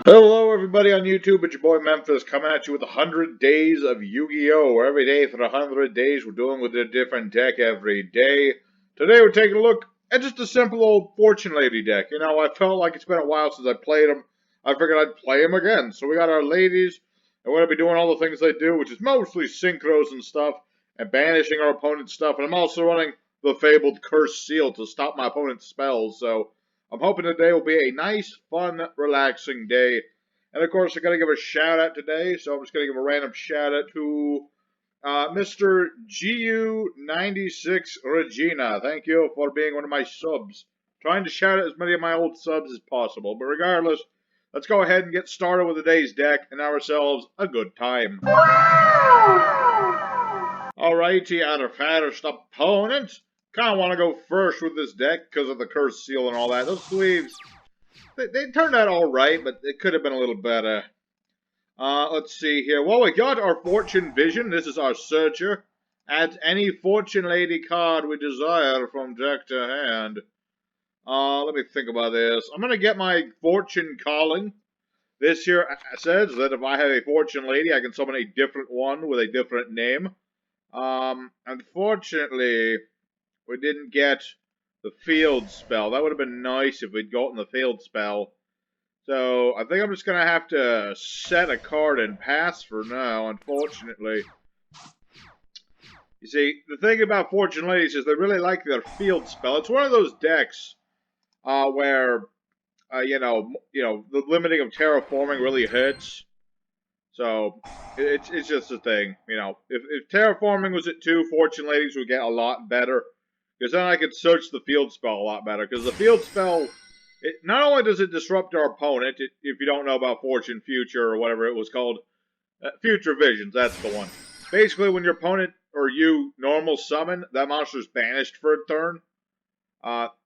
Hello everybody on YouTube, it's your boy Memphis coming at you with 100 days of Yu-Gi-Oh! Where every day for 100 days we're doing with a different deck every day. Today we're taking a look at just a simple old Fortune Lady deck. You know, I felt like it's been a while since I played them. I figured I'd play them again. So we got our ladies, and we're going to be doing all the things they do, which is mostly synchros and stuff, and banishing our opponent's stuff. And I'm also running the fabled Cursed Seal to stop my opponent's spells, so I'm hoping today will be a nice, fun, relaxing day. And of course, I got to give a shout out today, so I'm just going to give a random shout out to Mr. GU96 Regina. Thank you for being one of my subs. Trying to shout out as many of my old subs as possible. But regardless, let's go ahead and get started with today's deck and have ourselves a good time. Alrighty, our fattest opponent. Kind of want to go first with this deck because of the Cursed Seal and all that. Those sleeves, they turned out alright, but it could have been a little better. Let's see here. Well, we got our Fortune Vision. This is our searcher. Adds any Fortune Lady card we desire from deck to hand. Let me think about this. I'm going to get my Fortune Calling. This here says that if I have a Fortune Lady, I can summon a different one with a different name. Unfortunately, we didn't get the field spell. That would have been nice if we'd gotten the field spell. So, I think I'm just going to have to set a card and pass for now, unfortunately. You see, the thing about Fortune Ladies is they really like their field spell. It's one of those decks where, you know, the limiting of terraforming really hurts. So, it's just a thing, you know. If terraforming was at 2, Fortune Ladies would get a lot better. Because then I could search the field spell a lot better. Because the field spell, not only does it disrupt our opponent, if you don't know about Fortune Future or whatever it was called, Future Visions, that's the one. Basically, when your opponent or you normal summon, that monster's banished for a turn.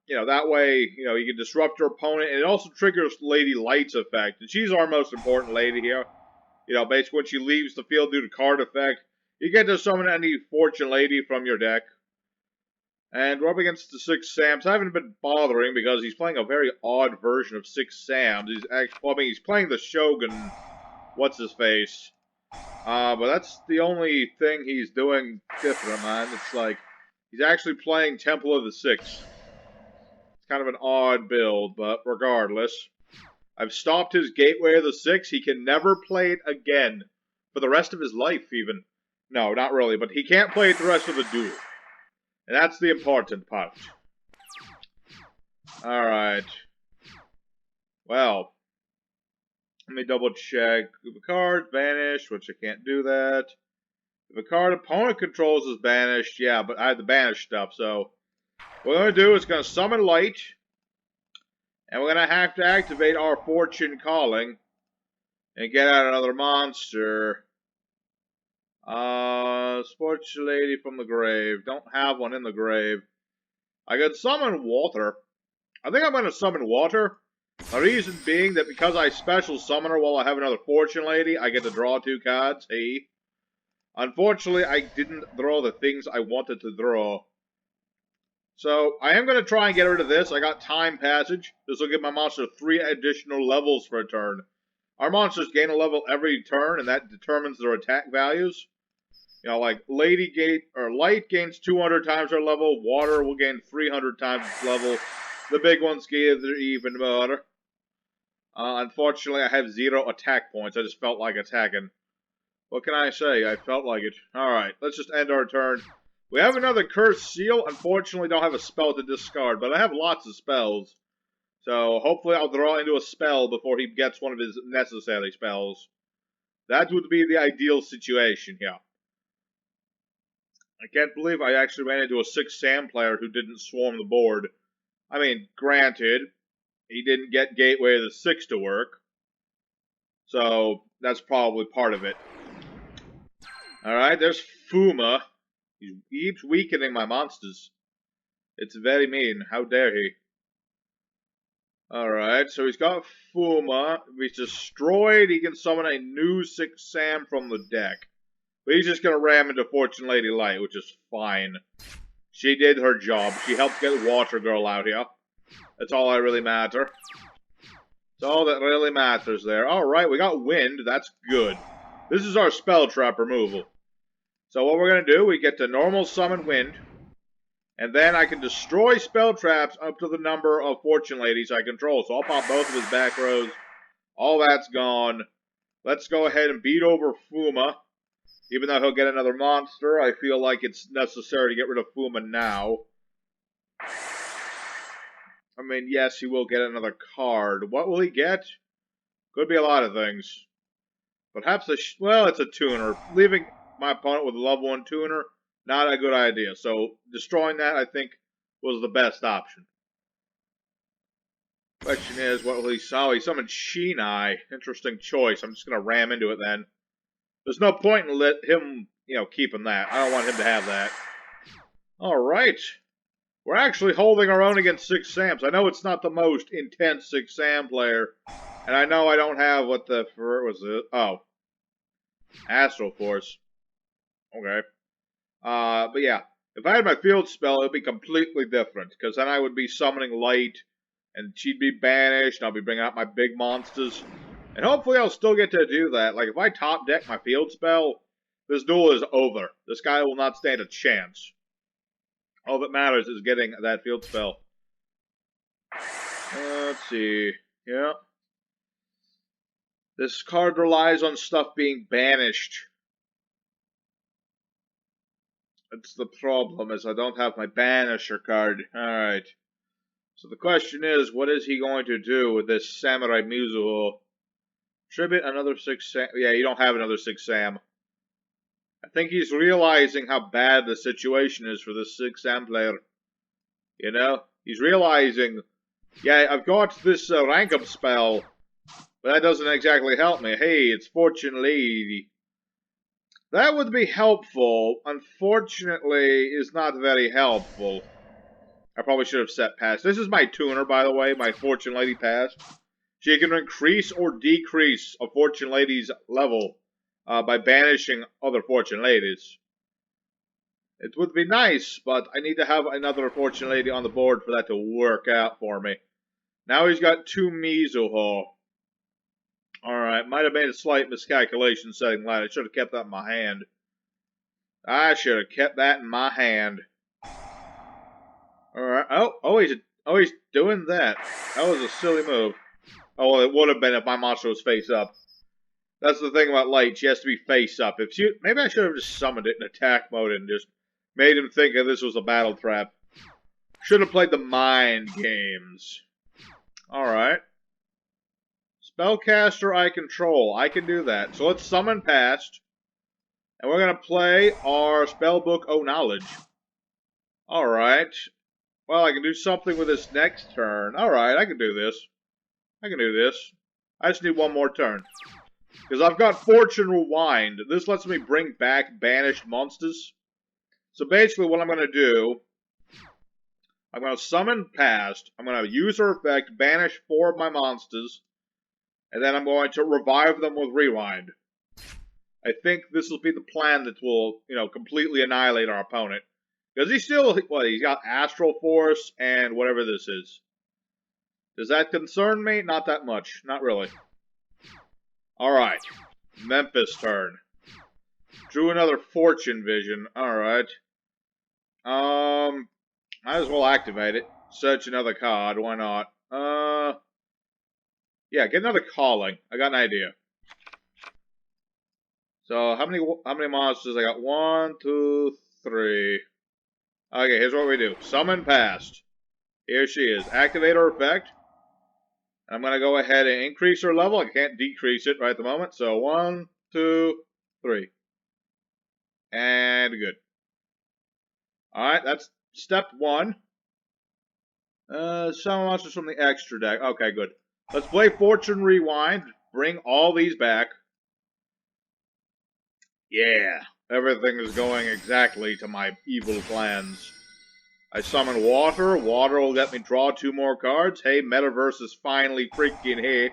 You know, that way, you know, you can disrupt your opponent. And it also triggers Lady Light's effect. And she's our most important lady here. You know, basically when she leaves the field due to card effect, you get to summon any Fortune Lady from your deck. And we're up against the 6 Sams. I haven't been bothering because he's playing a very odd version of 6 Sams. He's actually, well, I mean, he's playing the Shogun, what's-his-face. But that's the only thing he's doing different, man. It's like, he's actually playing Temple of the Six. It's kind of an odd build, but regardless. I've stopped his Gateway of the Six. He can never play it again. For the rest of his life, even. No, not really, but he can't play it the rest of the duel. And that's the important part. Alright. Well. Let me double check. If a card banished, which I can't do that. If a card opponent controls is banished, yeah, but I have the banished stuff, so. What we're going to do is going to summon Light. And we're going to have to activate our Fortune Calling. And get out another monster. Sports Lady from the grave. Don't have one in the grave. I could summon Water. I think I'm going to summon Water. The reason being that because I special summon her while I have another Fortune Lady, I get to draw 2 cards. Hey. Unfortunately, I didn't draw the things I wanted to draw. So, I am going to try and get rid of this. I got Time Passage. This will give my monster 3 additional levels for a turn. Our monsters gain a level every turn, and that determines their attack values. You know, like Light gains 200 times their level, Water will gain 300 times its level. The big ones give even more. Unfortunately, I have 0 attack points. I just felt like attacking. What can I say? I felt like it. Alright, let's just end our turn. We have another Cursed Seal. Unfortunately, don't have a spell to discard, but I have lots of spells. So, hopefully I'll draw into a spell before he gets one of his necessary spells. That would be the ideal situation here. I can't believe I actually ran into a 6 Sam player who didn't swarm the board. I mean, granted, he didn't get Gateway of the Six to work. So, that's probably part of it. Alright, there's Fuma. He keeps weakening my monsters. It's very mean. How dare he? Alright, so he's got Fuma. If he's destroyed, he can summon a new 6 Sam from the deck. But he's just going to ram into Fortune Lady Light, which is fine. She did her job. She helped get Water Girl out here. That's all that really matters. That's all that really matters there. Alright, we got Wind. That's good. This is our Spell Trap removal. So what we're going to do, we get to normal summon Wind. And then I can destroy Spell Traps up to the number of Fortune Ladies I control. So I'll pop both of his back rows. All that's gone. Let's go ahead and beat over Fuma. Even though he'll get another monster, I feel like it's necessary to get rid of Fuma now. I mean, yes, he will get another card. What will he get? Could be a lot of things. Perhaps well, it's a tuner. Leaving my opponent with a level 1 tuner, not a good idea. So, destroying that, I think, was the best option. Question is, what will he summon? He summoned Shinai. Interesting choice. I'm just going to ram into it then. There's no point in let him, keeping that. I don't want him to have that. Alright. We're actually holding our own against 6 Sams. I know it's not the most intense 6 Sam player. And I know I don't have what was it? Oh. Astral Force. Okay. But yeah. If I had my field spell, it would be completely different. Because then I would be summoning Light. And she'd be banished. And I'll be bringing out my big monsters. And hopefully I'll still get to do that. Like, if I top deck my field spell, this duel is over. This guy will not stand a chance. All that matters is getting that field spell. Let's see. Yeah. This card relies on stuff being banished. That's the problem, is I don't have my Banisher card. Alright. So the question is, what is he going to do with this Samurai Mizuho? Tribute another 6 Sam. Yeah, you don't have another 6 Sam. I think he's realizing how bad the situation is for this 6 Sam player. You know? He's realizing, yeah, I've got this rank up spell, but that doesn't exactly help me. Hey, it's Fortune Lady. That would be helpful. Unfortunately, is not very helpful. I probably should have set past. This is my tuner, by the way, my Fortune Lady past. She can increase or decrease a Fortune Lady's level by banishing other Fortune Ladies. It would be nice, but I need to have another Fortune Lady on the board for that to work out for me. Now he's got 2 Mizuho. Alright, might have made a slight miscalculation setting that. I should have kept that in my hand. I should have kept that in my hand. Alright, he's doing that. That was a silly move. Oh, well, it would have been if my monster was face up. That's the thing about Light. She has to be face up. Maybe I should have just summoned it in attack mode and just made him think that this was a battle trap. Should have played the mind games. Alright. Spellcaster I control. I can do that. So let's summon past. And we're going to play our Spellbook O Knowledge. Alright. Well, I can do something with this next turn. Alright, I can do this. I can do this. I just need one more turn. Because I've got Fortune Rewind. This lets me bring back banished monsters. So basically what I'm going to do, I'm going to summon past. I'm going to use her effect, banish 4 of my monsters. And then I'm going to revive them with Rewind. I think this will be the plan that will, completely annihilate our opponent. Because he's got Astral Force and whatever this is. Does that concern me? Not that much. Not really. Alright. Memphis turn. Drew another Fortune Vision. Alright. Might as well activate it. Search another card. Why not? Yeah, get another Calling. I got an idea. So, how many monsters I got? 1, 2, 3. Okay, here's what we do. Summon past. Here she is. Activate her effect. I'm going to go ahead and increase her level. I can't decrease it right at the moment. So 1, 2, 3. And good. Alright, that's step 1. Summon monsters from the extra deck. Okay, good. Let's play Fortune Rewind. Bring all these back. Yeah. Everything is going exactly to my evil plans. I summon Water. Water will let me draw 2 more cards. Hey, Metaverse is finally freaking here.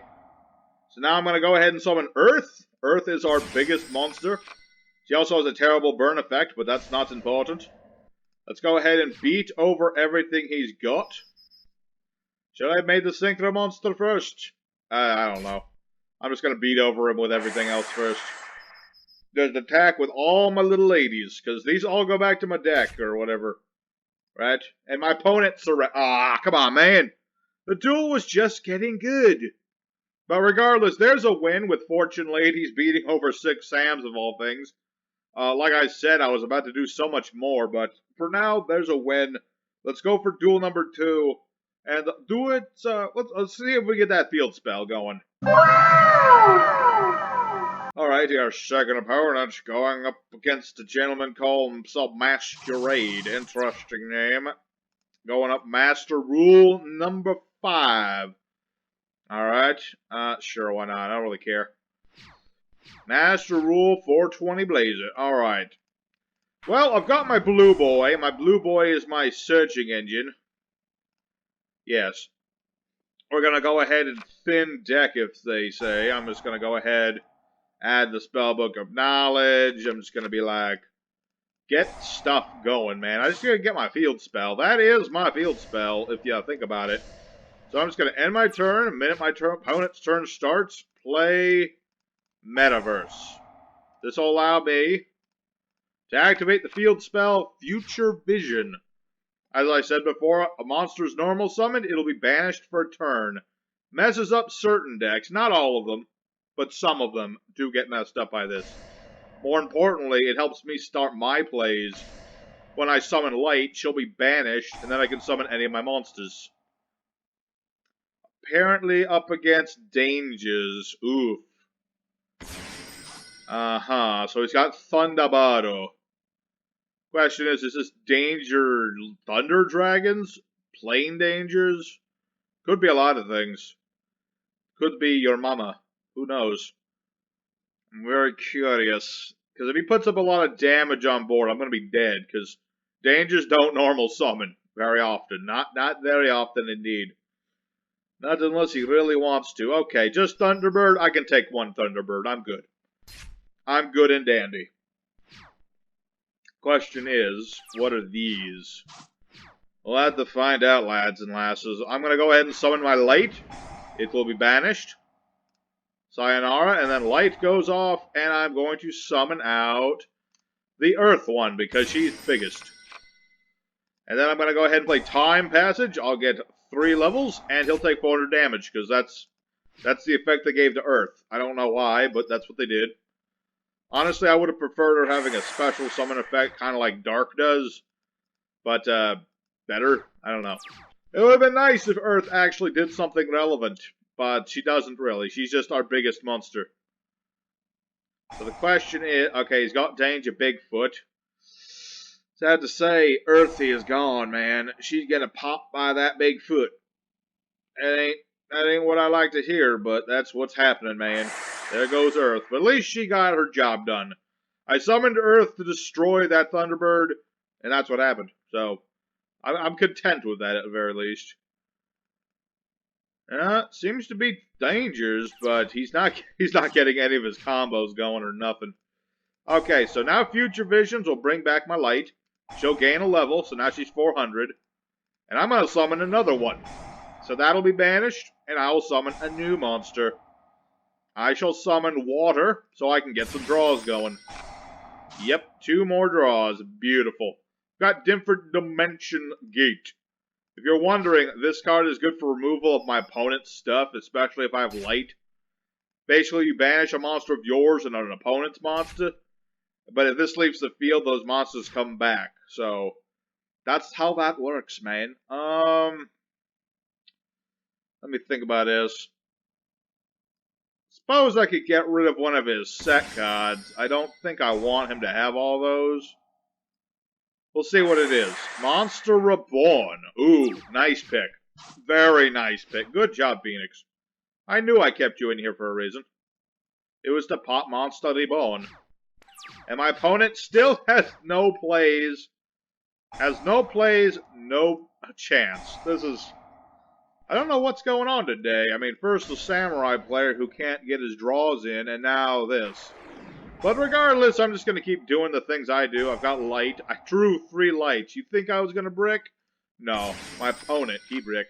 So now I'm going to go ahead and summon Earth. Earth is our biggest monster. She also has a terrible burn effect, but that's not important. Let's go ahead and beat over everything he's got. Should I have made the Synchro monster first? I don't know. I'm just going to beat over him with everything else first. There's an attack with all my little ladies, because these all go back to my deck, or whatever. Right? And my opponent come on, man! The duel was just getting good. But regardless, there's a win with Fortune Ladies beating over 6 Sams of all things. Like I said, I was about to do so much more, but for now, there's a win. Let's go for duel number 2. And do it, let's see if we get that field spell going. Alright, our second opponent going up against a gentleman called himself Masquerade. Interesting name. Going up Master Rule number 5. Alright, sure, why not? I don't really care. Master Rule 420 Blazer. Alright. Well, I've got my Blue Boy. My Blue Boy is my searching engine. Yes. We're going to go ahead and thin deck, if they say. I'm just going to go ahead, add the Spellbook of Knowledge. I'm just going to be like, get stuff going, man. I just got to get my field spell. That is my field spell, if you think about it. So I'm just going to end my turn. The minute my opponent's turn starts, play Metaverse. This will allow me to activate the field spell Future Vision. As I said before, a monster's normal summoned, it'll be banished for a turn. Messes up certain decks, not all of them, but some of them do get messed up by this. More importantly, it helps me start my plays. When I summon Light, she'll be banished, and then I can summon any of my monsters. Apparently up against Dangers. Oof. So he's got Thunderbaro. Question is this Danger Thunder Dragons? Plain Dangers? Could be a lot of things. Could be your mama. Who knows? I'm very curious. Because if he puts up a lot of damage on board, I'm going to be dead. Because Dangers don't normal summon very often. Not very often indeed. Not unless he really wants to. Okay, just Thunderbird. I can take one Thunderbird. I'm good. I'm good and dandy. Question is, what are these? We'll have to find out, lads and lasses. I'm going to go ahead and summon my Light. It will be banished. Sayonara, and then Light goes off, and I'm going to summon out the Earth one, because she's biggest. And then I'm going to go ahead and play Time Passage. I'll get 3 levels, and he'll take 400 damage, because that's the effect they gave to Earth. I don't know why, but that's what they did. Honestly, I would have preferred her having a special summon effect, kind of like Dark does. But, better? I don't know. It would have been nice if Earth actually did something relevant, but she doesn't really. She's just our biggest monster. So the question is, okay, he's got Danger Bigfoot. Sad to say, Earthy is gone, man. She's getting popped by that Bigfoot. That ain't what I like to hear, but that's what's happening, man. There goes Earth. But at least she got her job done. I summoned Earth to destroy that Thunderbird, and that's what happened. So, I'm content with that at the very least. Seems to be Dangers, but he's not getting any of his combos going or nothing. Okay, so now Future Visions will bring back my Light. She'll gain a level, so now she's 400. And I'm going to summon another one. So that'll be banished, and I will summon a new monster. I shall summon Water, so I can get some draws going. Yep, 2 more draws. Beautiful. Got Different Dimension Gate. If you're wondering, this card is good for removal of my opponent's stuff, especially if I have Light. Basically, you banish a monster of yours and an opponent's monster. But if this leaves the field, those monsters come back. So, that's how that works, man. Let me think about this. Suppose I could get rid of one of his set cards. I don't think I want him to have all those. We'll see what it is. Monster Reborn. Ooh, nice pick. Very nice pick. Good job, Phoenix. I knew I kept you in here for a reason. It was to pop Monster Reborn. And my opponent still has no plays. No chance. This is... I don't know what's going on today. I mean, first the Samurai player who can't get his draws in, and now this. But regardless, I'm just going to keep doing the things I do. I've got light. I drew 3 lights. You think I was going to brick? No. My opponent, he brick.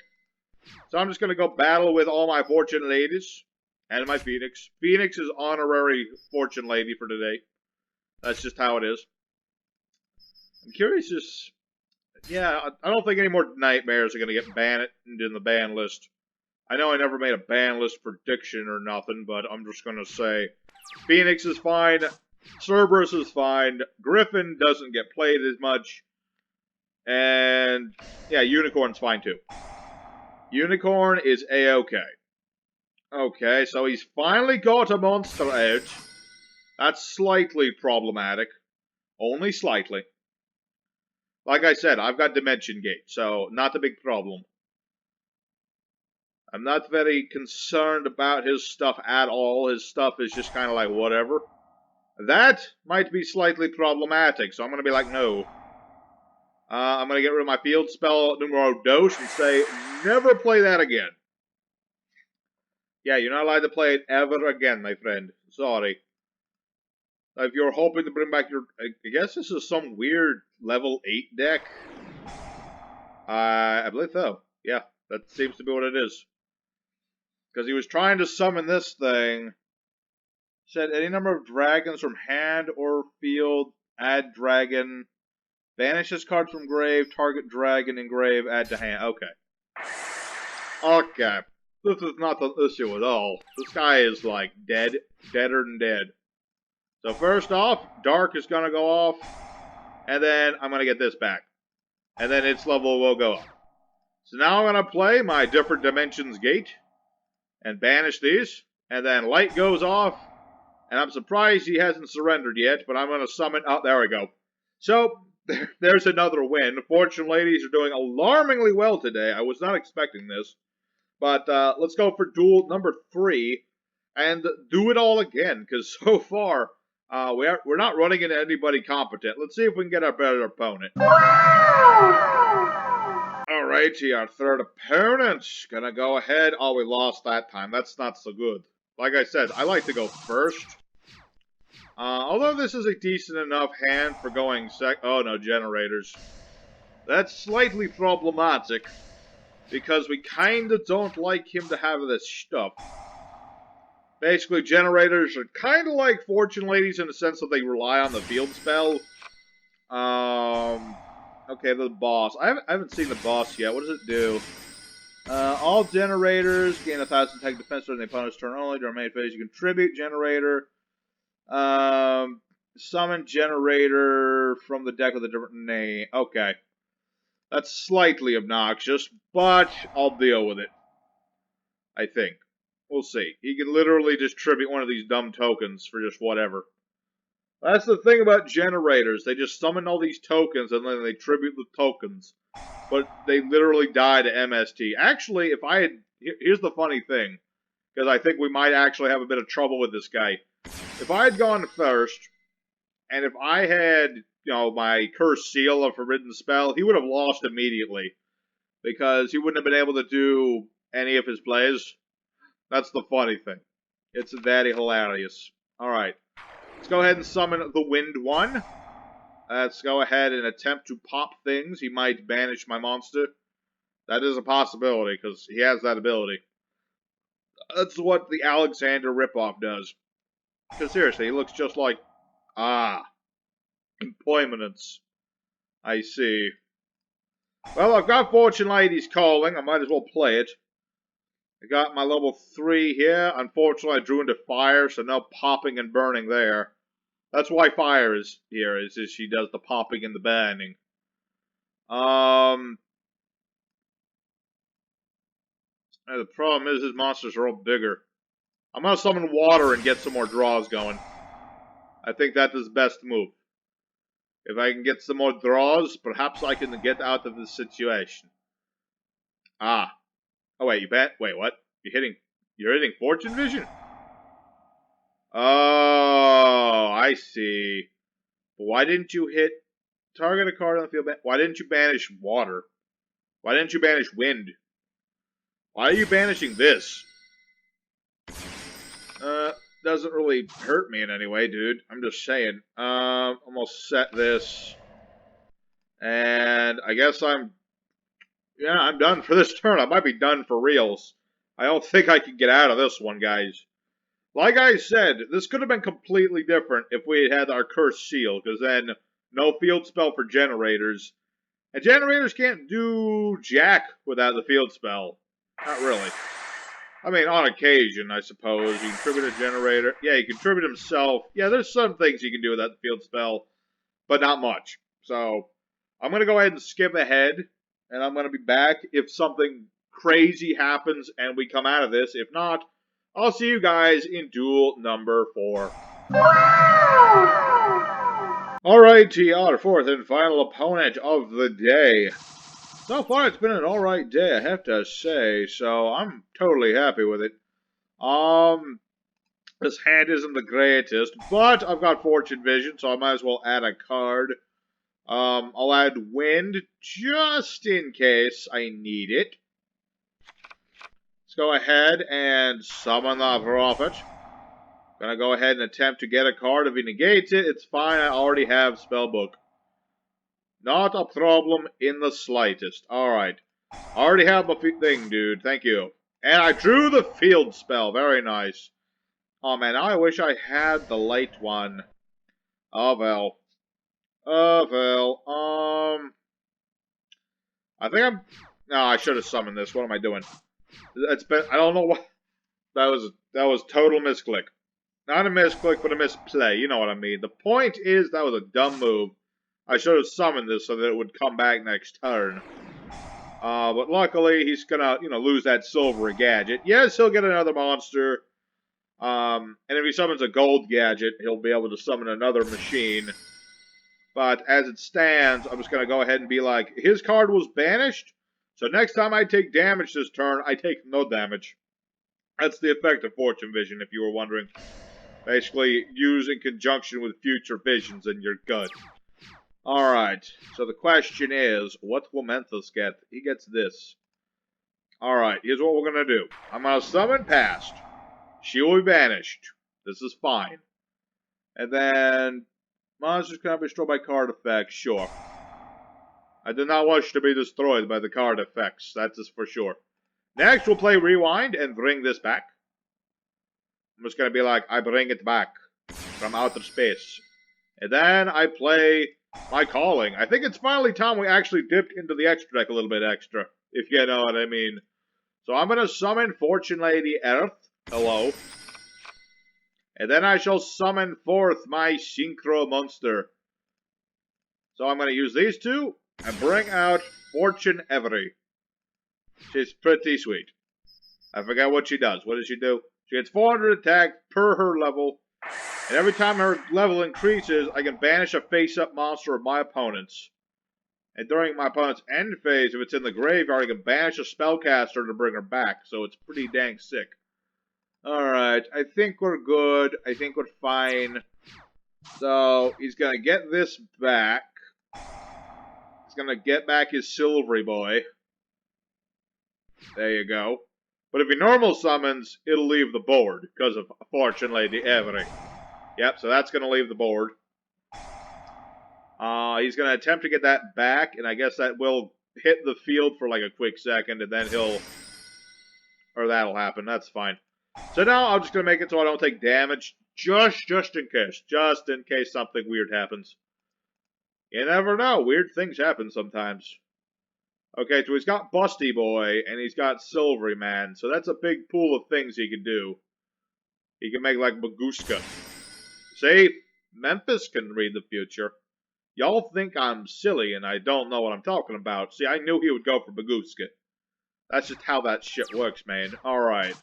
So I'm just going to go battle with all my fortune ladies. And my Phoenix. Phoenix is honorary fortune lady for today. That's just how it is. I'm curious just... Yeah, I don't think any more nightmares are going to get banned in the ban list. I know I never made a ban list prediction or nothing, but I'm just going to say Phoenix is fine, Cerberus is fine, Griffin doesn't get played as much, and yeah, Unicorn's fine too. Unicorn is A-okay. Okay, so he's finally got a monster out. That's slightly problematic. Only slightly. Like I said, I've got Dimension Gate, so not a big problem. I'm not very concerned about his stuff at all. His stuff is just kind of like whatever. That might be slightly problematic, so I'm going to be like, no. I'm going to get rid of my field spell numero dos and say, never play that again. Yeah, you're not allowed to play it ever again, my friend. Sorry. If you're hoping to bring back your... I guess this is some weird level 8 deck. I believe so. Yeah, that seems to be what it is. Because he was trying to summon this thing. Said any number of dragons from hand or field, add dragon. Banish this card from grave, target dragon in grave, add to hand. Okay. Okay. This is not the issue at all. This guy is like dead. Deader than dead. So first off, Dark is going to go off. And then I'm going to get this back. And then its level will go up. So now I'm going to play my Different Dimensions Gate. And banish these. And then light goes off. And I'm surprised he hasn't surrendered yet. But I'm going to summon... Oh, there we go. So, there's another win. Fortune ladies are doing alarmingly well today. I was not expecting this. But let's go for duel number 3. And do it all again. Because so far, we're not running into anybody competent. Let's see if we can get a better opponent. Alrighty, our third opponent. Gonna go ahead. Oh, we lost that time. That's not so good. Like I said, I like to go first. Although this is a decent enough hand for going oh no, Generators. That's slightly problematic. Because we kinda don't like him to have this stuff. Basically, Generators are kinda like Fortune Ladies in the sense that they rely on the field spell. Okay, the boss. I haven't seen the boss yet. What does it do? All Generators gain 1,000 attack defense during the opponent's turn only. During main phase, you contribute Generator. Summon Generator from the deck with a different name. Okay. That's slightly obnoxious, but I'll deal with it. I think. We'll see. He can literally distribute one of these dumb tokens for just whatever. That's the thing about Generators. They just summon all these tokens and then they tribute the tokens. But they literally die to MST. Actually, if I had... Here's the funny thing. Because I think we might actually have a bit of trouble with this guy. If I had gone first, and if I had, you know, my Cursed Seal of Forbidden Spell, he would have lost immediately. Because he wouldn't have been able to do any of his plays. That's the funny thing. It's very hilarious. Alright. Let's go ahead and summon the Wind one. Let's go ahead and attempt to pop things. He might banish my monster. That is a possibility, because he has that ability. That's what the Alexander ripoff does. Because seriously, he looks just like... Ah. Employments. I see. Well, I've got Fortune Ladies calling. I might as well play it. I got my level 3 here. Unfortunately, I drew into fire, so no popping and burning there. That's why fire is here, is she does the popping and the burning. The problem is his monsters are all bigger. I'm going to summon water and get some more draws going. I think that is the best move. If I can get some more draws, perhaps I can get out of this situation. Ah. Oh, wait, wait, what? You're hitting Fortune Vision? Oh, I see. But why didn't you hit... Target a card on the field... Why didn't you banish water? Why didn't you banish wind? Why are you banishing this? doesn't really hurt me in any way, dude. I'm just saying. I'm gonna set this. And I guess I'm done for this turn. I might be done for reals. I don't think I can get out of this one, guys. Like I said, this could have been completely different if we had our Cursed Seal, because then no field spell for Generators. And Generators can't do jack without the field spell. Not really. I mean, on occasion, I suppose. You contribute a Generator. Yeah, he contribute himself. Yeah, there's some things you can do without the field spell, but not much. So, I'm going to go ahead and skip ahead, and I'm going to be back if something crazy happens and we come out of this. If not, I'll see you guys in duel number 4. Alrighty, our fourth and final opponent of the day. So far, it's been an alright day, I have to say, so I'm totally happy with it. This hand isn't the greatest, but I've got Fortune Vision, so I might as well add a card. I'll add Wind, just in case I need it. Let's go ahead and summon the Prophet. Gonna go ahead and attempt to get a card. If he negates it, it's fine, I already have Spellbook. Not a problem in the slightest. Alright. Already have the thing, dude. Thank you. And I drew the field spell. Very nice. Oh, man. Now I wish I had the light one. Oh, well. Oh, well. I think I'm... No, I should have summoned this. What am I doing? It's been... I don't know what... That was total misclick. Not a misclick, but a misplay. You know what I mean. The point is that was a dumb move. I should have summoned this so that it would come back next turn. But luckily, he's gonna, lose that silver gadget. Yes, he'll get another monster. And if he summons a gold gadget, he'll be able to summon another machine. But as it stands, I'm just gonna go ahead and be like, his card was banished, so next time I take damage this turn, I take no damage. That's the effect of Fortune Vision, if you were wondering. Basically, use in conjunction with future visions and you're good. Alright, so the question is, what will Menthus get? He gets this. Alright, here's what we're gonna do. I'm gonna summon Past. She will be banished. This is fine. And then, monsters cannot be destroyed by card effects, sure. I do not wish to be destroyed by the card effects, that is for sure. Next, we'll play Rewind and bring this back. I'm just gonna be like, I bring it back from outer space. And then I play my Calling. I think it's finally time we actually dipped into the extra deck a little bit extra, if you know what I mean. So I'm going to summon Fortune Lady Earth. Hello. And then I shall summon forth my Synchro Monster. So I'm going to use these two and bring out Fortune Every. She's pretty sweet. I forgot what she does. What does she do? She gets 400 attack per her level. And every time her level increases, I can banish a face-up monster of my opponent's. And during my opponent's end phase, if it's in the graveyard, I can banish a spellcaster to bring her back. So it's pretty dang sick. Alright, I think we're good. I think we're fine. So, he's gonna get this back. He's gonna get back his Silvery Boy. There you go. But if he normal summons, it'll leave the board because of Fortune Lady Every. Yep, so that's going to leave the board. He's going to attempt to get that back, and I guess that will hit the field for like a quick second, and then he'll... Or that'll happen, that's fine. So now I'm just going to make it so I don't take damage, just in case. Just in case something weird happens. You never know, weird things happen sometimes. Okay, so he's got Busty Boy, and he's got Silvery Man, so that's a big pool of things he can do. He can make like Baguska. See, Memphis can read the future. Y'all think I'm silly and I don't know what I'm talking about. See, I knew he would go for Baguska. That's just how that shit works, man. Alright.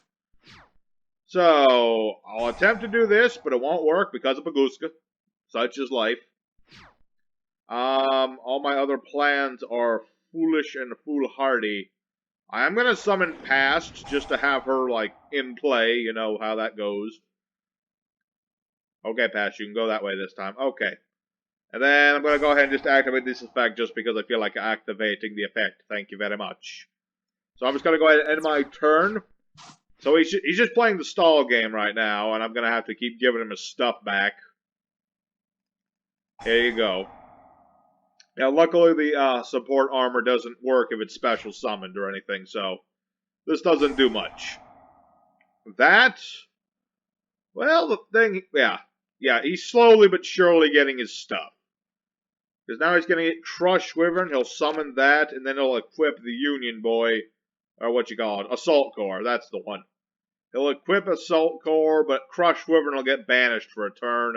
So, I'll attempt to do this, but it won't work because of Baguska. Such is life. All my other plans are foolish and foolhardy. I am gonna summon Past just to have her, like, in play. You know how that goes. Okay, Past, you can go that way this time. Okay. And then I'm going to go ahead and just activate this effect just because I feel like activating the effect. Thank you very much. So I'm just going to go ahead and end my turn. So he's just playing the stall game right now, and I'm going to have to keep giving him his stuff back. Here you go. Now, luckily the support armor doesn't work if it's special summoned or anything, so this doesn't do much. That, well, the thing, yeah, he's slowly but surely getting his stuff. Because now he's going to get Crush Wyvern, he'll summon that, and then he'll equip the Union Boy, or what you call it, Assault Core, that's the one. He'll equip Assault Core, but Crush Wyvern will get banished for a turn.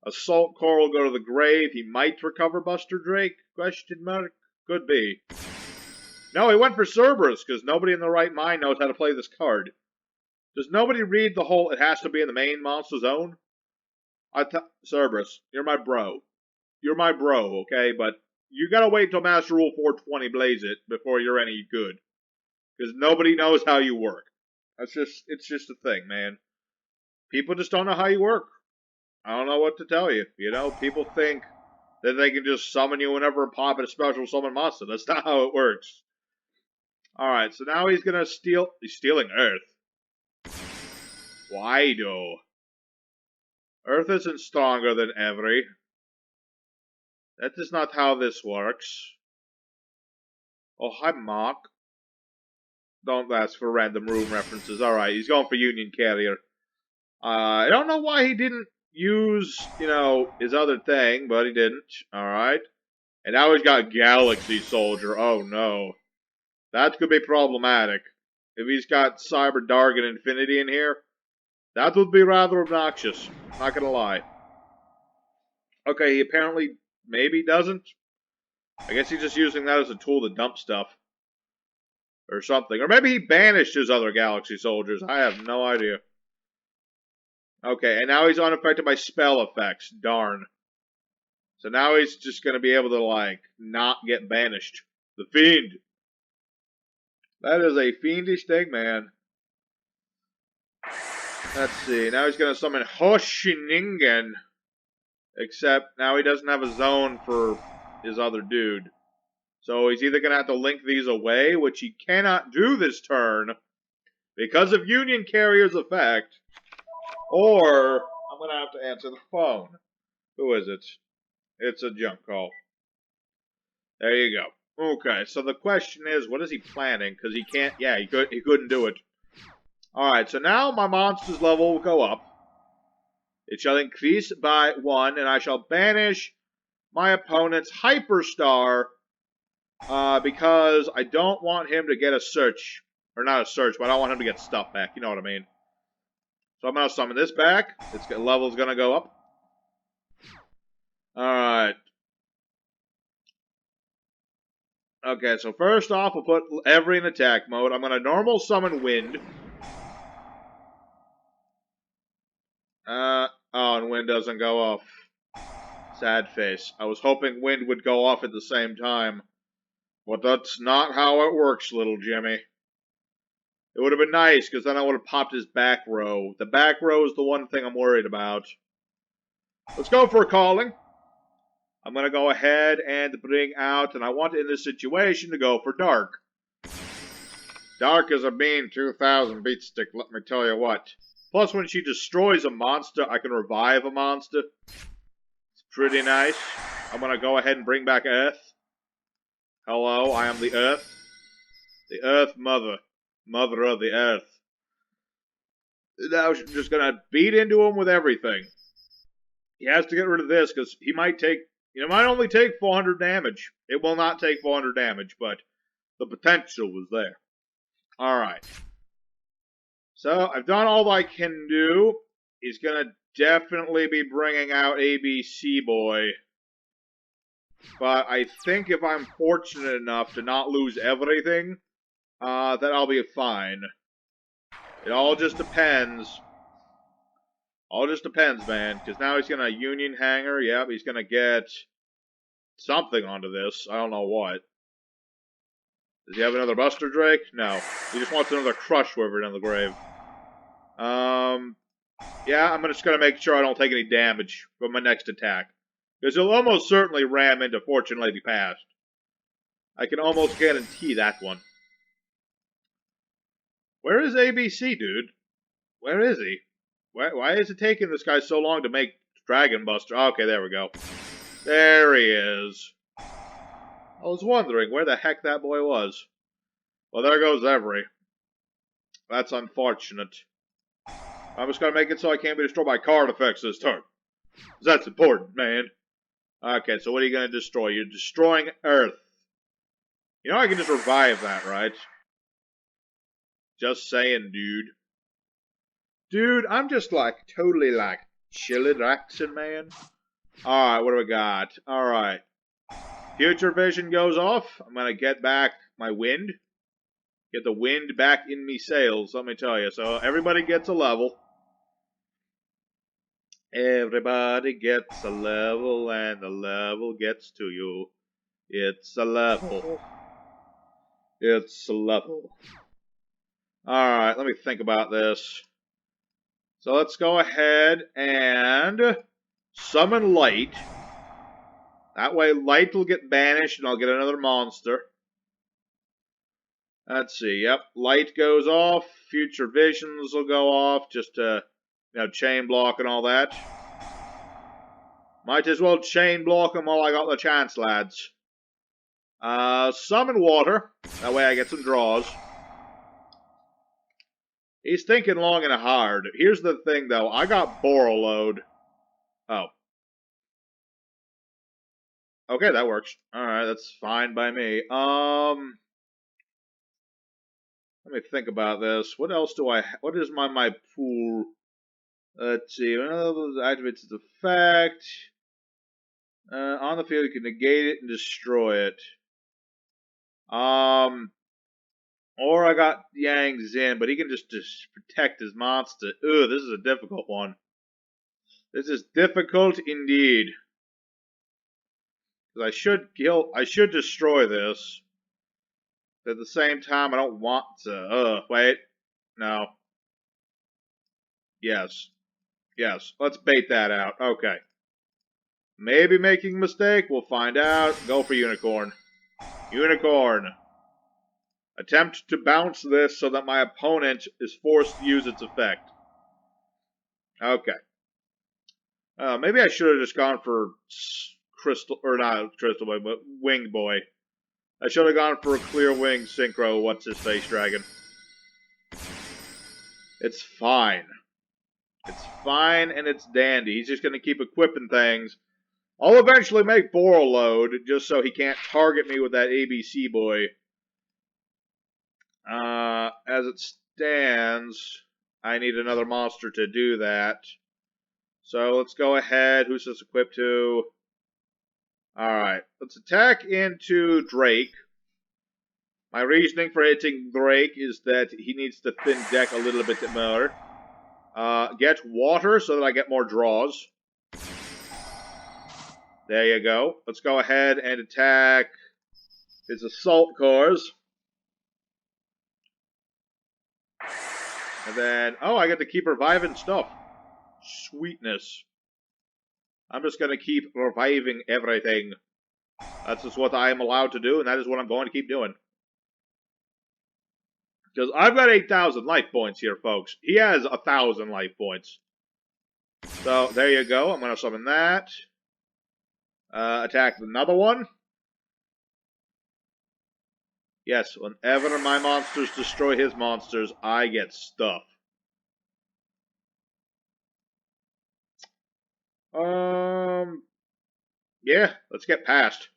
Assault Core will go to the grave. He might recover Buster Drake? Question mark? Could be. No, he went for Cerberus, because nobody in their right mind knows how to play this card. Does nobody read the whole, it has to be in the main monster zone? Cerberus, you're my bro. You're my bro, okay? But you gotta wait till Master Rule 420 Blaze it before you're any good. Because nobody knows how you work. It's just a thing, man. People just don't know how you work. I don't know what to tell you. You know, people think that they can just summon you whenever and pop in a special summon monster. That's not how it works. Alright, so now he's gonna steal... He's stealing Earth. Why, though? Earth isn't stronger than Every. That is not how this works. Oh, hi, Mark. Don't ask for random room references. Alright, he's going for Union Carrier. I don't know why he didn't use, you know, his other thing, but he didn't. Alright. And now he's got Galaxy Soldier. Oh, no. That could be problematic. If he's got Cyber Dark and Infinity in here, that would be rather obnoxious. Not gonna lie. Okay, he apparently maybe doesn't. I guess he's just using that as a tool to dump stuff. Or something. Or maybe he banished his other Galaxy Soldiers. I have no idea. Okay, and now he's unaffected by spell effects. Darn. So now he's just going to be able to, like, not get banished. The Fiend. That is a fiendish thing, man. Let's see. Now he's going to summon Hoshiningen. Except now he doesn't have a zone for his other dude. So he's either going to have to link these away, which he cannot do this turn because of Union Carrier's effect, or I'm going to have to answer the phone. Who is it? It's a jump call. There you go. Okay, so the question is, what is he planning? Because he can't, yeah, he couldn't do it. Alright, so now my monster's level will go up. It shall increase by 1, and I shall banish my opponent's Hyperstar, because I don't want him to get a search. Or not a search, but I don't want him to get stuff back. You know what I mean. So I'm going to summon this back. Its level's going to go up. Alright. Okay, so first off, we'll put Every in attack mode. I'm going to normal summon Wind. Oh, and Wind doesn't go off. Sad face. I was hoping Wind would go off at the same time. But that's not how it works, little Jimmy. It would have been nice, because then I would have popped his back row. The back row is the one thing I'm worried about. Let's go for a calling. I'm going to go ahead and bring out, and I want in this situation to go for Dark. Dark is a mean 2000 beat stick, let me tell you what. Plus, when she destroys a monster, I can revive a monster. It's pretty nice. I'm going to go ahead and bring back Earth. Hello, I am the Earth. The Earth Mother. Mother of the Earth. Now she's just going to beat into him with everything. He has to get rid of this, because he might take... You know, it might only take 400 damage. It will not take 400 damage, but the potential was there. Alright. So, I've done all I can do. He's going to definitely be bringing out ABC Boy. But I think if I'm fortunate enough to not lose everything, then I'll be fine. It all just depends. All just depends, man. Because now he's going to Union Hanger. Yep, he's going to get something onto this. I don't know what. Does he have another Buster Drake? No. He just wants another Crush Wyvern in the grave. Yeah, I'm just going to make sure I don't take any damage from my next attack. Because he'll almost certainly ram into Fortune Lady Past. I can almost guarantee that one. Where is ABC, dude? Where is he? Why is it taking this guy so long to make Dragon Buster? Okay, there we go. There he is. I was wondering where the heck that boy was. Well, there goes Every. That's unfortunate. I'm just gonna make it so I can't be destroyed by card effects this turn. That's important, man. Okay, so what are you gonna destroy? You're destroying Earth. You know I can just revive that, right? Just saying, dude. Dude, I'm just like, totally like, chillin', relaxing, man. Alright, what do we got? Alright. Future Vision goes off. I'm gonna get back my wind. Get the wind back in me sails, let me tell you. So everybody gets a level. Everybody gets a level, and the level gets to you. It's a level. It's a level. Alright, let me think about this. So let's go ahead and summon Light. That way Light will get banished and I'll get another monster. Let's see, yep, Light goes off, Future Visions will go off, just to, chain block and all that. Might as well chain block them while I got the chance, lads. Summon Water, that way I get some draws. He's thinking long and hard. Here's the thing, though, I got Borreload. Oh. Okay, that works. Alright, that's fine by me. Let me think about this. What else do I what is my pool? Let's see. One of those activates its effect. On the field, you can negate it and destroy it. Or I got Yang Zin, but he can just protect his monster. Ugh, this is a difficult one. This is difficult indeed. Because I should destroy this. At the same time, I don't want to. Wait. No. Yes. Yes. Let's bait that out. Okay. Maybe making a mistake. We'll find out. Go for Unicorn. Unicorn. Attempt to bounce this so that my opponent is forced to use its effect. Okay. Maybe I should have just gone for Crystal, or not Crystal Boy, but Wing Boy. I should have gone for a Clear Wing Synchro, what's-his-face dragon. It's fine. It's fine and it's dandy. He's just going to keep equipping things. I'll eventually make Borreload, just so he can't target me with that ABC boy. As it stands, I need another monster to do that. So let's go ahead. Who's this equipped to? Alright, let's attack into Drake. My reasoning for hitting Drake is that he needs to thin deck a little bit more. Get water so that I get more draws. There you go. Let's go ahead and attack his assault cores. And then, oh, I get to keep reviving stuff. Sweetness. I'm just going to keep reviving everything. That's just what I am allowed to do, and that is what I'm going to keep doing. Because I've got 8,000 life points here, folks. He has 1,000 life points. So, there you go. I'm going to summon that. Attack another one. Yes, whenever my monsters destroy his monsters, I get stuff. Yeah, let's get past.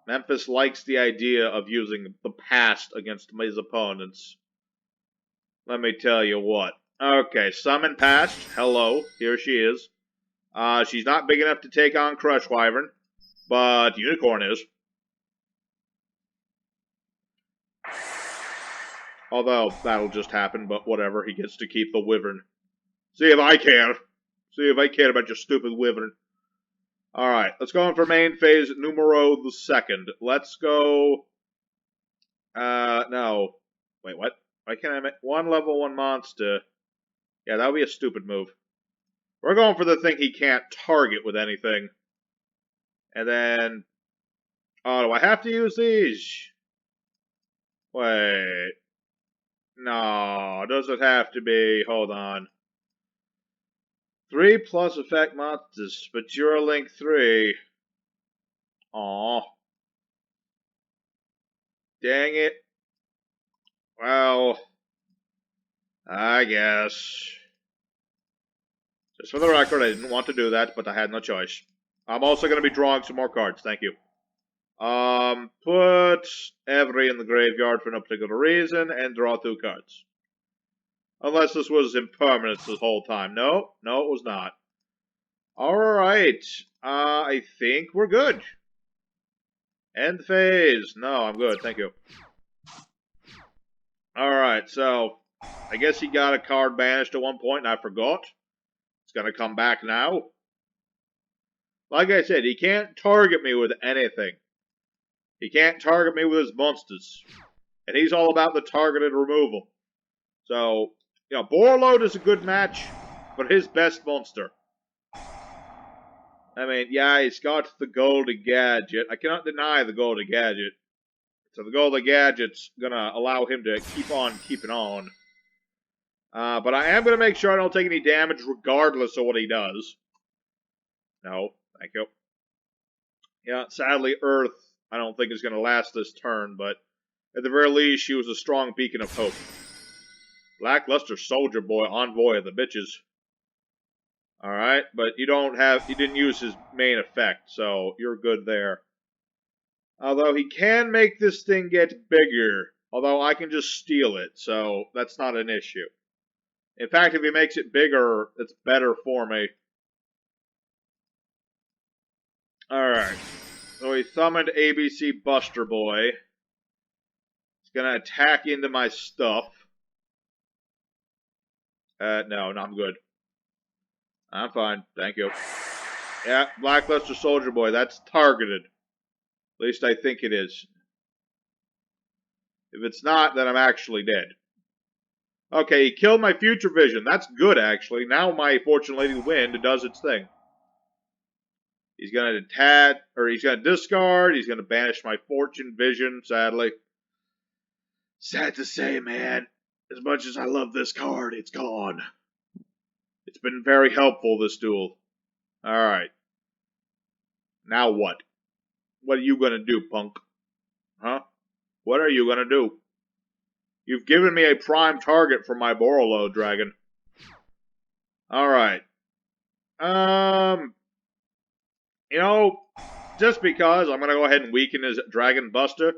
Memphis likes the idea of using the past against his opponents. Let me tell you what. Okay, summon past. Hello, here she is. She's not big enough to take on Crush Wyvern, but Unicorn is. Although, that'll just happen, but whatever, he gets to keep the Wyvern. See if I care. See if I care about your stupid Wyvern. Alright, let's go in for main phase numero the second. Let's go... no. Wait, what? Why can't I make one level 1 monster? Yeah, that would be a stupid move. We're going for the thing he can't target with anything. And then... Oh, do I have to use these? Wait. No, does it have to be? Hold on. 3 plus effect monsters, but you're a link 3. Aw. Dang it. Well, I guess. Just for the record, I didn't want to do that, but I had no choice. I'm also going to be drawing some more cards, thank you. Put every in the graveyard for no particular reason, and draw 2 cards. Unless this was impermanence this whole time. No, it was not. Alright, I think we're good. End phase. No, I'm good, thank you. Alright, so, I guess he got a card banished at one point, and I forgot. It's gonna come back now. Like I said, he can't target me with anything. He can't target me with his monsters. And he's all about the targeted removal. So, you know, Borload is a good match, but his best monster. I mean, yeah, he's got the Golden Gadget. I cannot deny the Golden Gadget. So the Golden Gadget's gonna allow him to keep on keeping on. But I am gonna make sure I don't take any damage regardless of what he does. No, thank you. Yeah, sadly, Earth, I don't think is gonna last this turn, but at the very least, she was a strong beacon of hope. Lackluster Soldier Boy, Envoy of the Bitches. Alright, but you didn't use his main effect, so you're good there. Although he can make this thing get bigger, although I can just steal it, so that's not an issue. In fact, if he makes it bigger, it's better for me. Alright, so he summoned ABC Buster Boy. He's gonna attack into my stuff. No, I'm good. I'm fine, thank you. Yeah, Blackluster Soldier Boy, that's targeted. At least I think it is. If it's not, then I'm actually dead. Okay, he killed my Future Vision. That's good, actually. Now my Fortune Lady Wind does its thing. He's gonna he's gonna discard, he's gonna banish my Fortune Vision, sadly. Sad to say, man. As much as I love this card, it's gone. It's been very helpful, this duel. Alright. Now what? What are you gonna do, punk? Huh? What are you gonna do? You've given me a prime target for my Borolo dragon. Alright. You know, just because I'm gonna go ahead and weaken his Dragon Buster.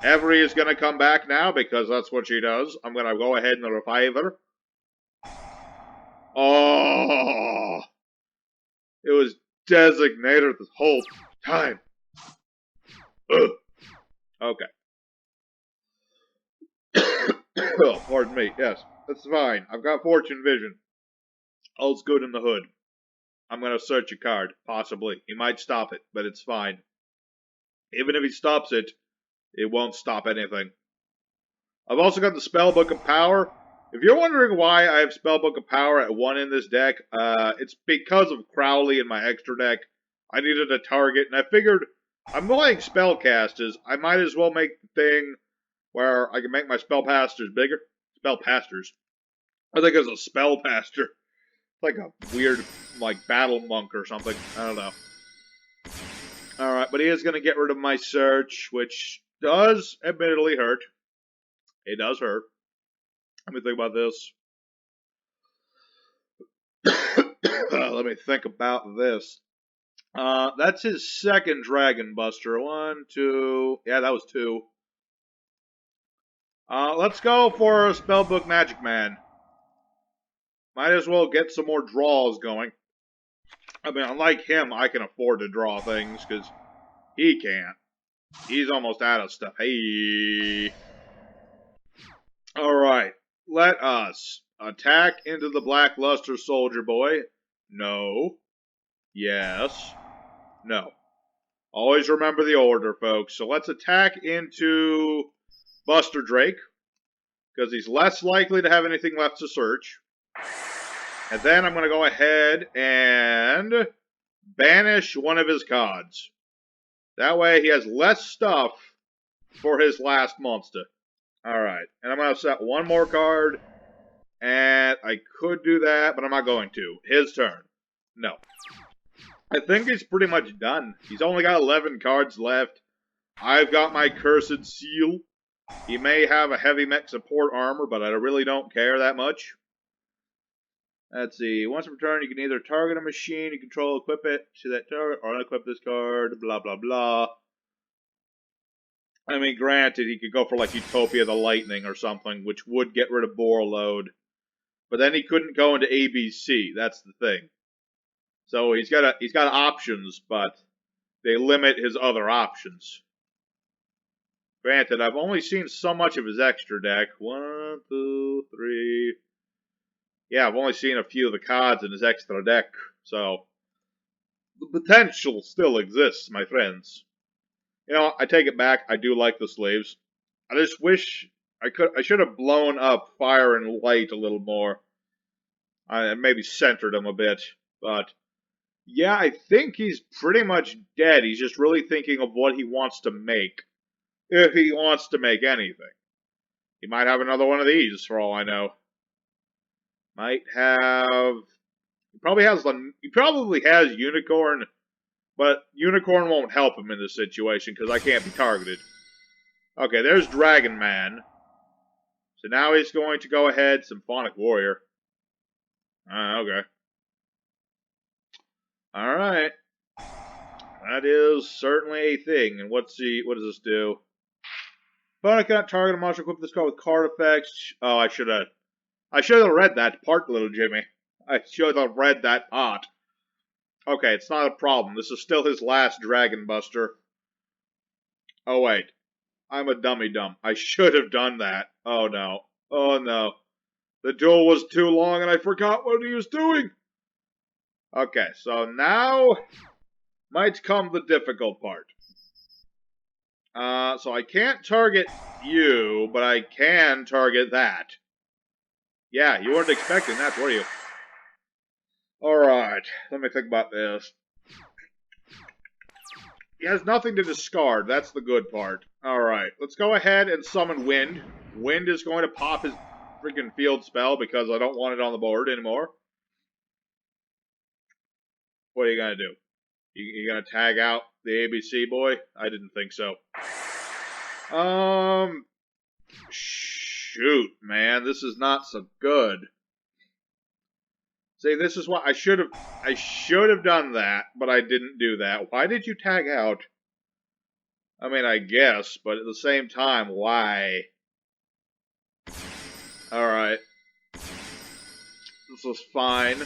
Every is gonna come back now because that's what she does. I'm gonna go ahead and revive her. Oh! It was designated this whole time. Ugh. Okay. Oh, pardon me. Yes, that's fine. I've got Fortune Vision. All's good in the hood. I'm gonna search a card, possibly. He might stop it, but it's fine. Even if he stops it, it won't stop anything. I've also got the Spellbook of Power. If you're wondering why I have Spellbook of Power at 1 in this deck, it's because of Crowley in my extra deck. I needed a target, and I figured I'm playing Spellcasters. I might as well make the thing where I can make my Spellcasters bigger. Spellcasters. I think it's a Spellcaster. Like a weird, like, battle monk or something. I don't know. Alright, but he is going to get rid of my search, which does admittedly hurt. It does hurt. Let me think about this. Let me think about this. That's his second Dragon Buster. 1, 2... Yeah, that was 2. Let's go for a Spellbook Magic Man. Might as well get some more draws going. I mean, unlike him, I can afford to draw things, because he can't. He's almost out of stuff. Hey. Alright. Let us attack into the Blackluster Soldier Boy. No. Yes. No. Always remember the order, folks. So let's attack into Buster Drake, because he's less likely to have anything left to search. And then I'm going to go ahead and banish one of his cards. That way he has less stuff for his last monster. Alright, and I'm going to set one more card. And I could do that, but I'm not going to. His turn. No. I think he's pretty much done. He's only got 11 cards left. I've got my Cursed Seal. He may have a heavy mech support armor, but I really don't care that much. Let's see. Once per turn, you can either target a machine you control, equip it to that target, or unequip this card, blah, blah, blah. I mean, granted, he could go for, like, Utopia the Lightning or something, which would get rid of Borreload. But then he couldn't go into ABC. That's the thing. So he's got options, but they limit his other options. Granted, I've only seen so much of his extra deck. 1, 2, 3. Yeah, I've only seen a few of the cards in his extra deck. So the potential still exists, my friends. You know, I take it back. I do like the sleeves. I just wish I should have blown up Fire and Light a little more. I maybe centered him a bit, but yeah, I think he's pretty much dead. He's just really thinking of what he wants to make, if he wants to make anything. He might have another one of these, for all I know. Might have. He probably has Unicorn, but Unicorn won't help him in this situation because I can't be targeted. Okay, there's Dragon Man. So now he's going to go ahead, Symphonic Warrior. Okay. Alright. That is certainly a thing. And what does this do? Opponent cannot target a monster equipped with this card with card effects. Oh, I should have read that part, little Jimmy. I should have read that part. Okay, it's not a problem. This is still his last Dragon Buster. Oh, wait. I'm a dummy-dumb. I should have done that. Oh, no. Oh, no. The duel was too long and I forgot what he was doing. Okay, so now might come the difficult part. So I can't target you, but I can target that. Yeah, you weren't expecting that, were you? Alright, let me think about this. He has nothing to discard, that's the good part. Alright, let's go ahead and summon Wind. Wind is going to pop his freaking field spell because I don't want it on the board anymore. What are you gonna do? You gonna tag out the ABC boy? I didn't think so. Shoot, man, this is not so good. See, this is what I should have done that, but I didn't do that. Why did you tag out? I mean, I guess, but at the same time, why? Alright. This was fine.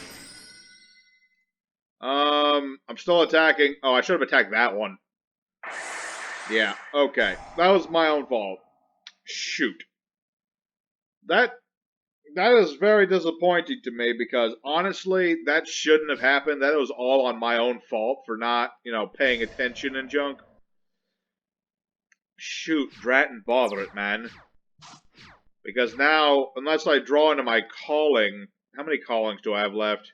I'm still attacking. Oh, I should have attacked that one. Yeah, okay. That was my own fault. Shoot. That is very disappointing to me because, honestly, that shouldn't have happened. That was all on my own fault for not, paying attention and junk. Shoot, drat and bother it, man. Because now, unless I draw into my calling... How many callings do I have left?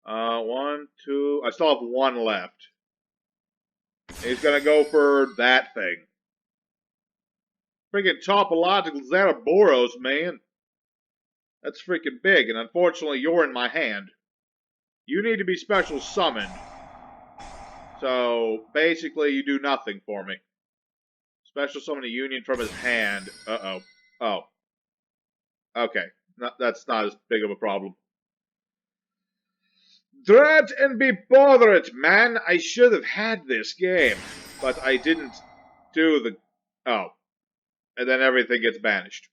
1, 2... I still have 1 left. He's gonna go for that thing. Freaking topological Zeraboros, man. That's freaking big, and unfortunately you're in my hand. You need to be special summoned. So, basically, you do nothing for me. Special summon a Union from his hand. Uh-oh. Oh. Okay. No, that's not as big of a problem. Drat and be bothered, man! I should have had this game. But I didn't do the... Oh. And then everything gets banished.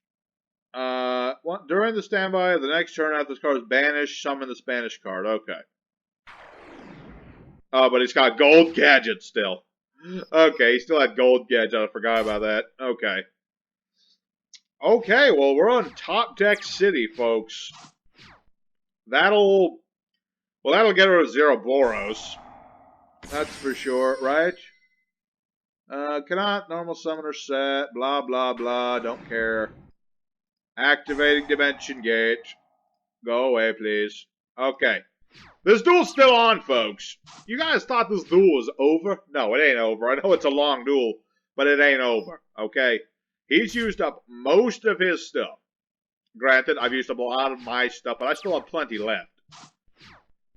During the standby, the next turn after this card is banished, summon the Spanish card. Okay. Oh, but he's got Gold Gadget still. Okay, he still had Gold Gadget. I forgot about that. Okay. Okay, well, we're on Top Deck City, folks. That'll get rid of Zeraboros. That's for sure, right? Cannot normal summoner set, blah, blah, blah, don't care. Activating Dimension Gate. Go away, please. Okay. This duel's still on, folks. You guys thought this duel was over? No, it ain't over. I know it's a long duel, but it ain't over, okay? He's used up most of his stuff. Granted, I've used up a lot of my stuff, but I still have plenty left.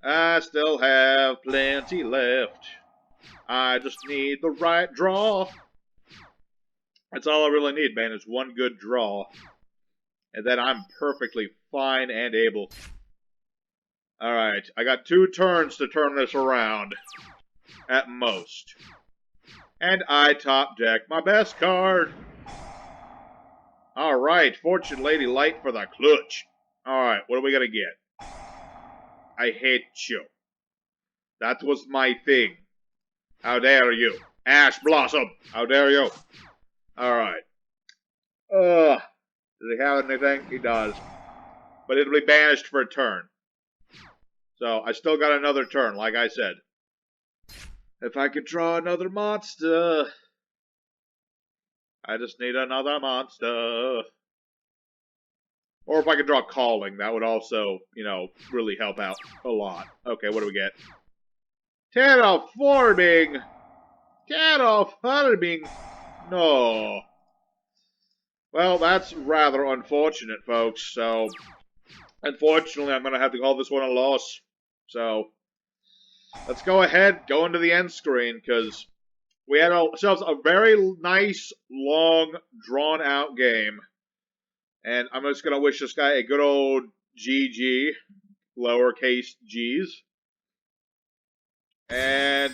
I still have plenty left. I just need the right draw. That's all I really need, man, is one good draw. And then I'm perfectly fine and able. Alright, I got 2 turns to turn this around. At most. And I top deck my best card. Alright, Fortune Lady Light for the clutch. Alright, what are we gonna get? I hate you. That was my thing. How dare you? Ash Blossom! How dare you? Alright. Does he have anything? He does. But it'll be banished for a turn. So, I still got another turn, like I said. If I could draw another monster. I just need another monster. Or if I could draw Calling, that would also, you know, really help out a lot. Okay, what do we get? Terraforming! Terraforming! No. Well, that's rather unfortunate, folks. So, unfortunately, I'm going to have to call this one a loss. So, let's go ahead, go into the end screen, because we had ourselves a very nice, long, drawn-out game. And I'm just going to wish this guy a good old GG, lowercase g's. And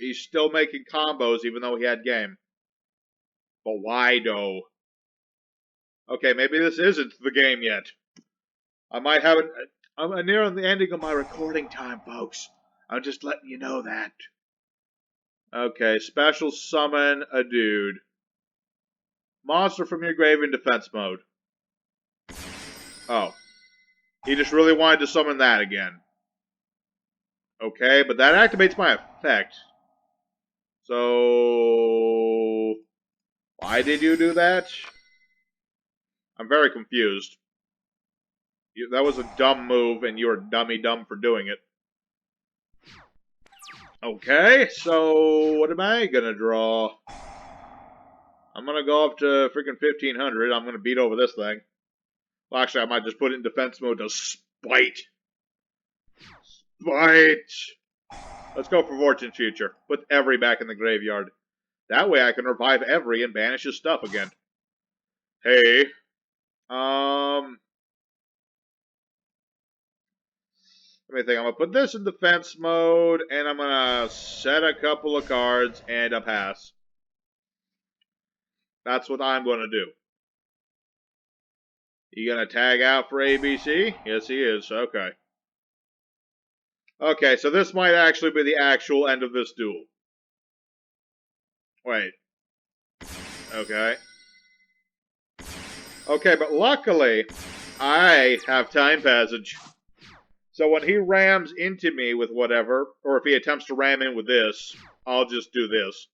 he's still making combos even though he had game. But why, though? Okay, maybe this isn't the game yet. I might have it. I'm nearing the ending of my recording time, folks. I'm just letting you know that. Okay, special summon a dude. Monster from your grave in defense mode. Oh. He just really wanted to summon that again. Okay, but that activates my effect. So... why did you do that? I'm very confused. That was a dumb move, and you were dummy dumb for doing it. Okay, so what am I gonna draw? I'm gonna go up to freaking 1500. I'm gonna beat over this thing. Well, actually, I might just put it in defense mode to spite. Spite! Let's go for Fortune's Future. Put Every back in the graveyard. That way I can revive Every and banish his stuff again. Hey. Let me think. I'm going to put this in defense mode, and I'm going to set a couple of cards and a pass. That's what I'm going to do. You going to tag out for ABC? Yes, he is. Okay. Okay, so this might actually be the actual end of this duel. Wait. Okay. Okay, but luckily, I have time passage. So when he rams into me with whatever, or if he attempts to ram in with this, I'll just do this.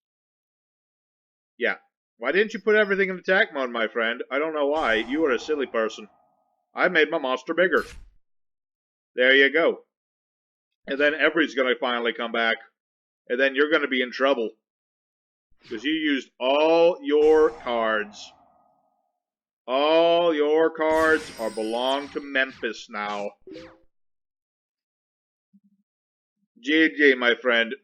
Yeah. Why didn't you put everything in attack mode, my friend? I don't know why. You are a silly person. I made my monster bigger. There you go. And then Every's going to finally come back. And then you're going to be in trouble. Because you used all your cards. All your cards belong to Memphis now. GG, my friend.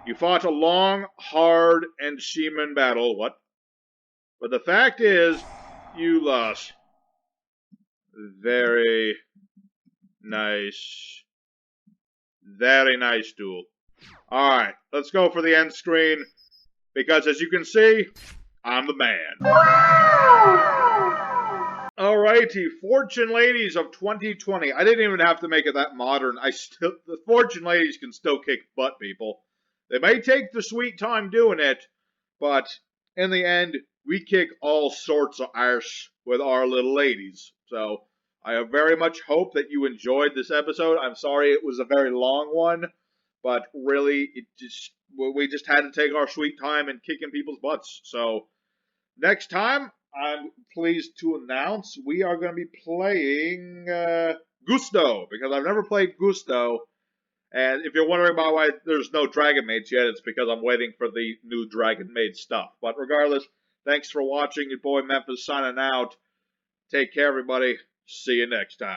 You fought a long, hard, and seaman battle. What? But the fact is, you lost. Very nice. Very nice duel. Alright, let's go for the end screen. Because as you can see, I'm the man. Alrighty, Fortune Ladies of 2020. I didn't even have to make it that modern. The Fortune Ladies can still kick butt, people. They may take the sweet time doing it, but in the end, we kick all sorts of arse with our little ladies. So, I very much hope that you enjoyed this episode. I'm sorry it was a very long one, but really, we just had to take our sweet time in kicking people's butts. So, next time, I'm pleased to announce we are going to be playing Gusto, because I've never played Gusto. And if you're wondering about why there's no Dragon Maids yet, it's because I'm waiting for the new Dragon Maid stuff. But regardless, Thanks for watching. Your boy Memphis signing out. Take care, everybody. See you next time.